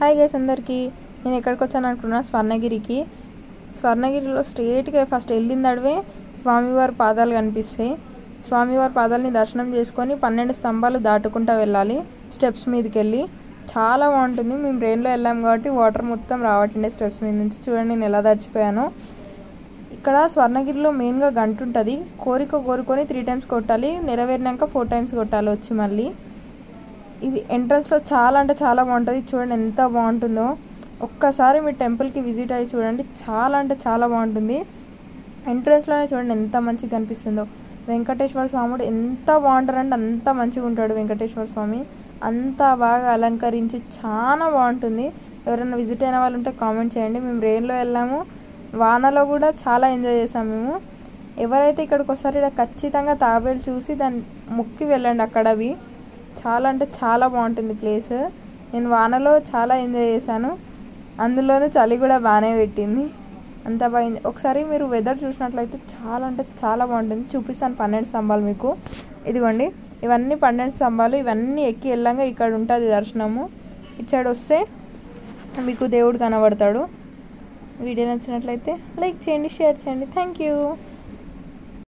Hi guys అందరికీ. నేను ఎక్కడికి వచ్చాను అనుకున్నా, స్వర్ణగిరికి. స్వర్ణగిరిలో స్ట్రేట్గా ఫస్ట్ వెళ్ళిన అడవే స్వామివారి పాదాలు కనిపిస్తాయి. స్వామివారి పాదాలని దర్శనం చేసుకొని 12 స్తంభాలు దాటుకుంటూ వెళ్ళాలి స్టెప్స్ మీదకి వెళ్ళి. చాలా బాగుంటుంది. మేము ట్రైన్లో వెళ్ళాం కాబట్టి వాటర్ మొత్తం రావట్టుండే స్టెప్స్ మీద నుంచి. చూడండి నేను ఎలా దర్చిపోయానో. ఇక్కడ స్వర్ణగిరిలో మెయిన్గా గంట ఉంటుంది. కోరుకొని 3 times కొట్టాలి, నెరవేరినాక 4 times కొట్టాలి వచ్చి మళ్ళీ. ఇది ఎంట్రన్స్లో చాలా అంటే చాలా బాగుంటుంది. చూడండి ఎంత బాగుంటుందో. ఒక్కసారి మీ టెంపుల్కి విజిట్ అయ్యి చూడండి, చాలా అంటే చాలా బాగుంటుంది. ఎంట్రన్స్లోనే చూడండి ఎంత మంచిగా కనిపిస్తుందో. వెంకటేశ్వర స్వాముడు ఎంత బాగుంటారంటే అంత మంచిగా ఉంటాడు వెంకటేశ్వర స్వామి. అంత బాగా అలంకరించి చాలా బాగుంటుంది. ఎవరైనా విజిట్ అయిన వాళ్ళు ఉంటే కామెంట్ చేయండి. మేము ట్రైన్లో వెళ్ళాము, వానలో కూడా చాలా ఎంజాయ్ చేసాము మేము. ఎవరైతే ఇక్కడికి వస్తారో ఇక్కడ ఖచ్చితంగా తాబేలు చూసి దాన్ని మొక్కి వెళ్ళండి. అక్కడవి చాలా అంటే చాలా బాగుంటుంది ప్లేస్. నేను వానలో చాలా ఎంజాయ్ చేశాను, అందులోనూ చలి కూడా బాగానే పెట్టింది. అంత బాగా ఒకసారి మీరు వెదర్ చూసినట్లయితే చాలా అంటే చాలా బాగుంటుంది. చూపిస్తాను 12 స్తంభాలు మీకు. ఇదిగోండి ఇవన్నీ 12 స్తంభాలు. ఇవన్నీ ఎక్కి వెళ్ళంగా ఇక్కడ ఉంటుంది దర్శనము. ఇటు సైడ్ వస్తే మీకు దేవుడు కనబడతాడు. వీడియో నచ్చినట్లయితే లైక్ చేయండి, షేర్ చేయండి. Thank you.